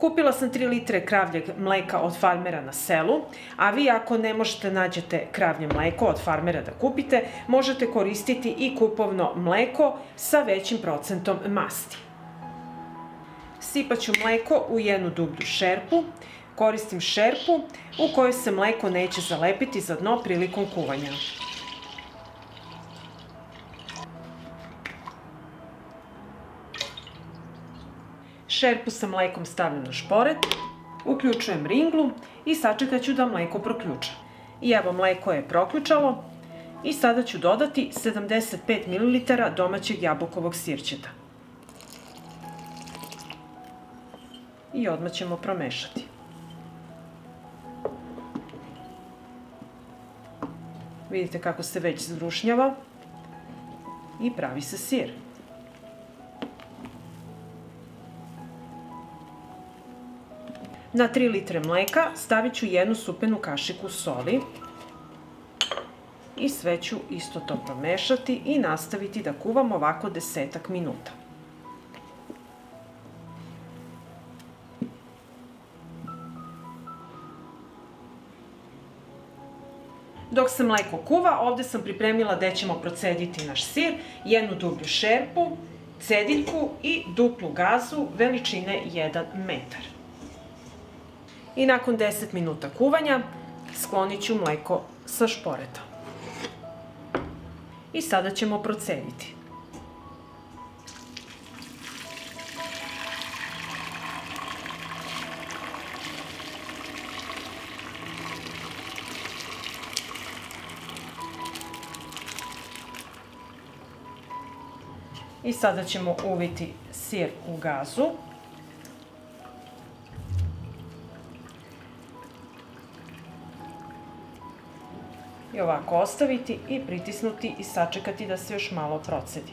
Kupila sam 3 litre kravljeg mleka od farmera na selu, a vi ako ne možete nađete kravlje mleko od farmera da kupite, možete koristiti i kupovno mleko sa većim procentom masti. Sipat ću mleko u jednu dublju šerpu. Koristim šerpu u kojoj se mleko neće zalepiti za dno prilikom kuvanja. Šerpu sa mlekom stavljam na šporet, uključujem ringlu i sačekat ću da mleko proključa. I evo, mleko je proključalo i sada ću dodati 75 ml domaćeg jabukovog sirćeta. I odmah ćemo promešati. Vidite kako se već zrušnjava i pravi se sir. Na 3 litre mleka stavit ću jednu supenu kašiku soli i sve ću isto to promešati i nastaviti da kuvam ovako 10 minuta. Dok se mleko kuva, ovde sam pripremila gde ćemo procediti naš sir, jednu dublju šerpu, cediljku i duplu gazu veličine 1 metar. I nakon 10 minuta kuvanja sklonit ću mleko sa šporeta. I sada ćemo procediti. I sada ćemo uviti sir u gazu. I ovako ostaviti i pritisnuti i sačekati da se još malo procedi.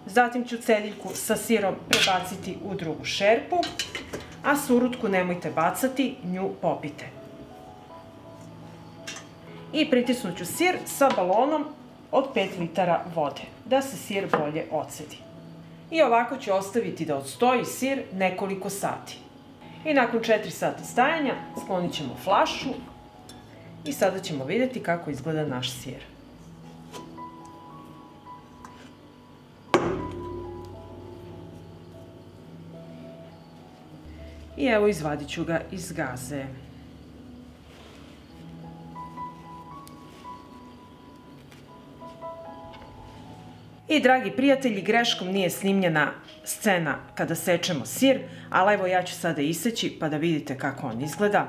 Zatim ću cediljku sa sirom prebaciti u drugu šerpu, a surutku nemojte bacati, nju popite. I pritisnut ću sir sa balonom od 5 litara vode, da se sir bolje ocedi. I ovako ću ostaviti da odstoji sir nekoliko sati. I nakon 4 sata stajanja sklonit ćemo flašu i sada ćemo vidjeti kako izgleda naš sir. I evo, izvadit ću ga iz gaze. I dragi prijatelji, greškom nije snimljena scena kada sečemo sir, ali evo ja ću sada iseći pa da vidite kako on izgleda.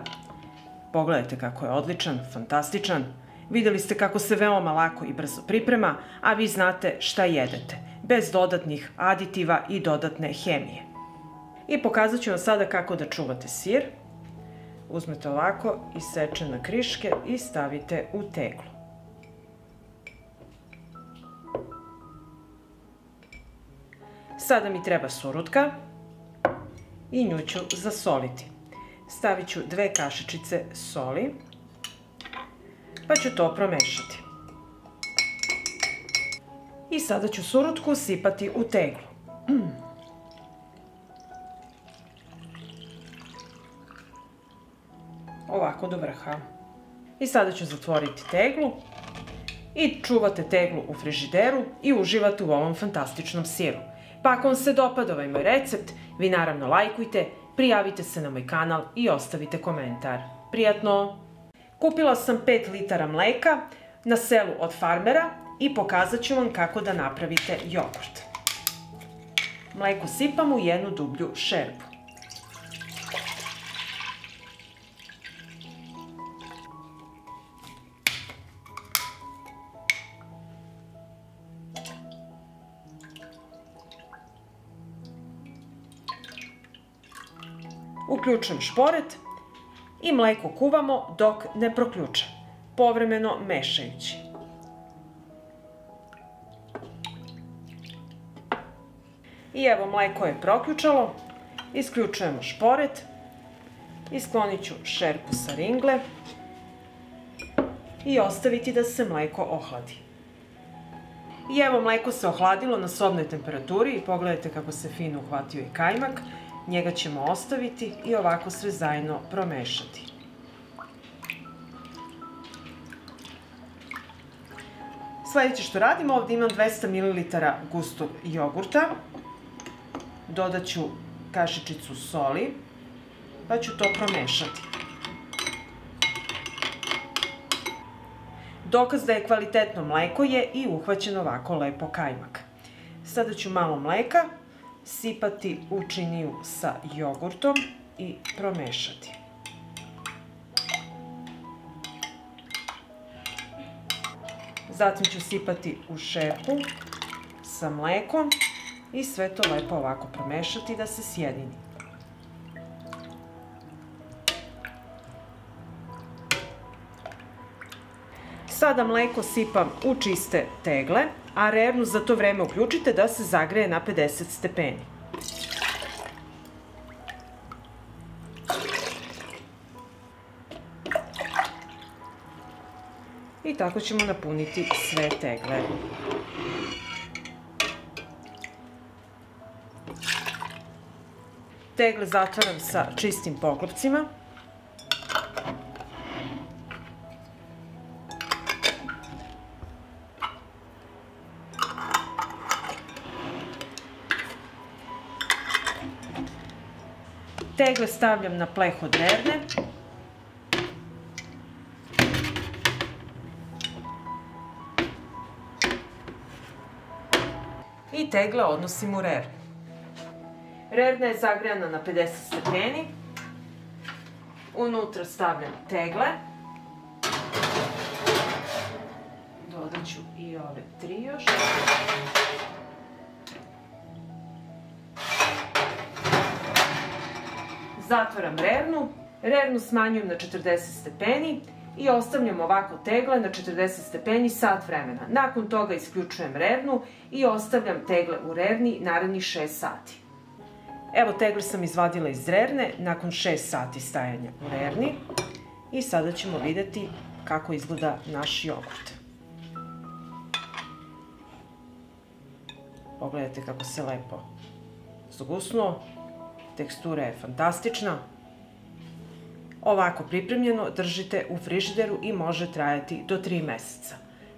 Pogledajte kako je odličan, fantastičan. Videli ste kako se veoma lako i brzo priprema, a vi znate šta jedete, bez dodatnih aditiva i dodatne hemije. I pokazat ću vam sada kako da čuvate sir. Uzmete ovako, iseče na kriške i stavite u teglu. Sada mi treba surutka i nju ću zasoliti. Stavit ću 2 kašičice soli, pa ću to promešati. I sada ću surutku sipati u teglu. Ovako do vrha. I sada ću zatvoriti teglu i čuvate teglu u frižideru i uživate u ovom fantastičnom siru. Pa ako vam se dopada ovaj moj recept, vi naravno lajkujte, prijavite se na moj kanal i ostavite komentar. Prijatno! Kupila sam 5 litara mleka na selu od farmera i pokazat ću vam kako da napravite jogurt. Mleko sipam u jednu dublju šerpu. Uključujem šporet i mleko kuvamo dok ne proključa, povremeno mešajući. I evo, mleko je proključalo, isključujemo šporet i sklonit ću šerpu sa ringle i ostaviti da se mleko ohladi. I evo, mleko se ohladilo na sobnoj temperaturi i pogledajte kako se fino uhvatio i kajmak. Njega ćemo ostaviti i ovako sve zajedno promešati. Sljedeće što radimo, ovdje imam 200 ml gustog jogurta. Dodat ću kašičicu soli, pa ću to promešati. Dokaz da je kvalitetno mleko je i uhvaćen ovako lepo kajmak. Sada ću malo mleka sipati u činiju sa jogurtom i promešati. Zatim ću sipati u šerpu sa mlekom i sve to lepo ovako promešati da se sjedini. Sada mleko sipam u čiste tegle, a rernu za to vreme uključite da se zagreje na 50 stepeni. I tako ćemo napuniti sve tegle. Tegle zatvaram sa čistim poklopcima. Tegle stavljam na pleh od rerne. I tegle odnosim u rernu. Rerna je zagrejana na 50 stepeni. Unutra stavljam tegle. Dodat ću i ove 3 još. Zatvaram rernu. Rernu smanjujem na 40 stepeni i ostavljam ovako tegle na 40 stepeni sat vremena. Nakon toga isključujem rernu i ostavljam tegle u rerni narednih 6 sati. Evo, tegle sam izvadila iz rerne nakon 6 sati stajanja u rerni i sada ćemo vidjeti kako izgleda naš jogurt. Pogledajte kako se lepo zgusnuo. Tekstura je fantastična. Ovako pripremljeno držite u frižideru i može trajati do 3 mjeseca.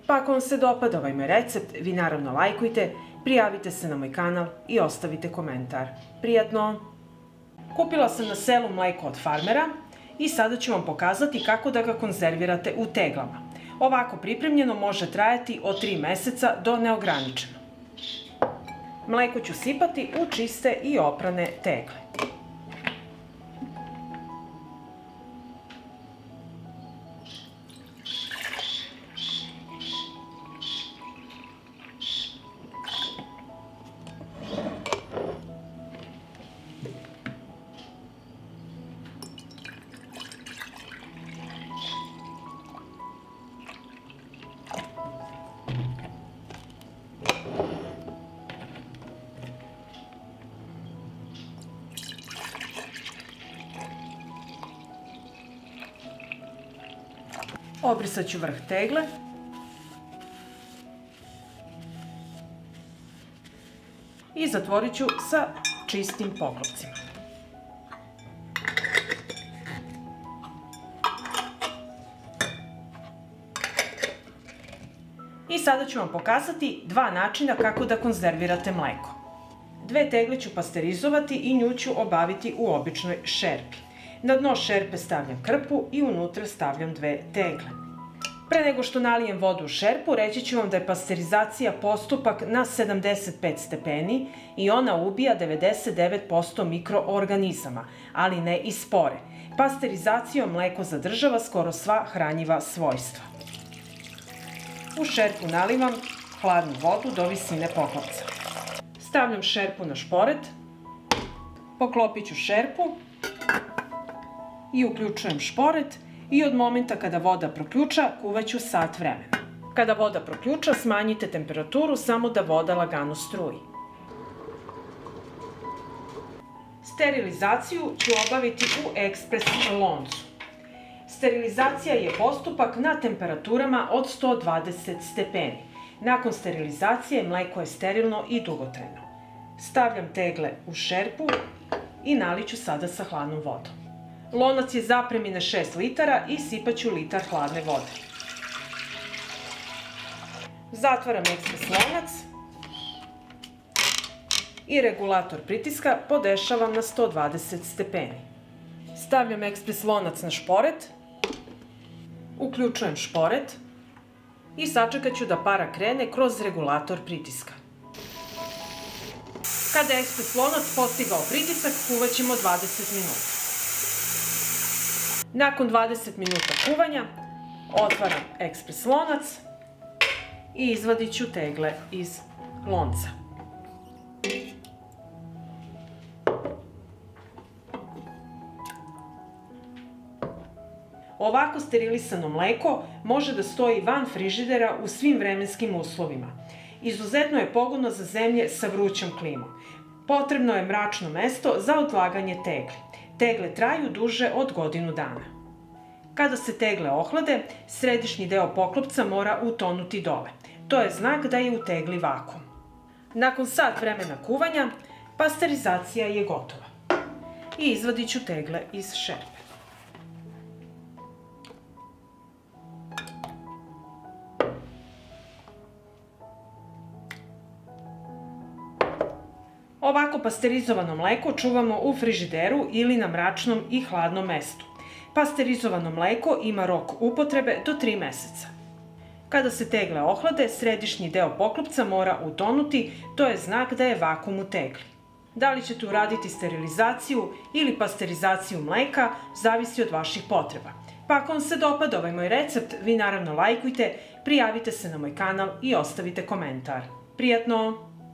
Pa ako vam se dopada ovaj moj recept, vi naravno lajkujte, prijavite se na moj kanal i ostavite komentar. Prijatno! Kupila sam na selu mleko od farmera i sada ću vam pokazati kako da ga konzervirate u teglama. Ovako pripremljeno može trajati od 3 mjeseca do neograničeno. Mleko ću sipati u čiste i oprane tegle. Obrisat ću vrh tegle. I zatvorit ću sa čistim poklopcima. I sada ću vam pokazati 2 načina kako da konzervirate mleko. 2 tegle ću pasterizovati i nju ću obaviti u običnoj šerpi. Na dno šerpe stavljam krpu i unutra stavljam 2 tegle. Pre nego što nalijem vodu u šerpu, reći ću vam da je pasterizacija postupak na 75 stepeni i ona ubija 99% mikroorganizama, ali ne i spore. Pasterizacijom mleko zadržava skoro sva hranjiva svojstva. U šerpu nalivam hladnu vodu do visine poklopca. Stavljam šerpu na šporet, poklopit ću šerpu i uključujem šporet i od momenta kada voda proključa kuvaću sat vremena. Kada voda proključa smanjite temperaturu samo da voda lagano struji. Sterilizaciju ću obaviti u ekspres loncu. Sterilizacija je postupak na temperaturama od 120 stepeni. Nakon sterilizacije mleko je sterilno i dugotrajno. Stavljam tegle u šerpu i naliću sada sa hladnom vodom. Lonac je zapremine 6 litara i sipaću litar hladne vode. Zatvaram ekspres lonac i regulator pritiska podešavam na 120 stepeni. Stavljam ekspres lonac na šporet, uključujem šporet i sačekat ću da para krene kroz regulator pritiska. Kada je ekspres lonac postigao pritisak, kuvaćemo 20 minuta. Nakon 20 minuta kuvanja, otvaram ekspres lonac i izvadit ću tegle iz lonca. Ovako sterilisano mleko može da stoji van frižidera u svim vremenskim uslovima. Izuzetno je pogodno za zemlje sa vrućom klimom. Potrebno je mračno mesto za odlaganje tegli. Tegle traju duže od godinu dana. Kada se tegle ohlade, središnji deo poklopca mora utonuti dole. To je znak da je u tegli vakuum. Nakon sat vremena kuvanja, pasterizacija je gotova. I izvadit ću tegle iz šerpe. Ovako pasterizovano mleko čuvamo u frižideru ili na mračnom i hladnom mestu. Pasterizovano mleko ima rok upotrebe do 3 meseca. Kada se tegle ohlade, središnji deo poklopca mora utonuti, to je znak da je vakuum u tegli. Da li ćete uraditi sterilizaciju ili pasterizaciju mleka, zavisi od vaših potreba. Pa ako vam se dopada ovaj moj recept, vi naravno lajkujte, prijavite se na moj kanal i ostavite komentar. Prijatno!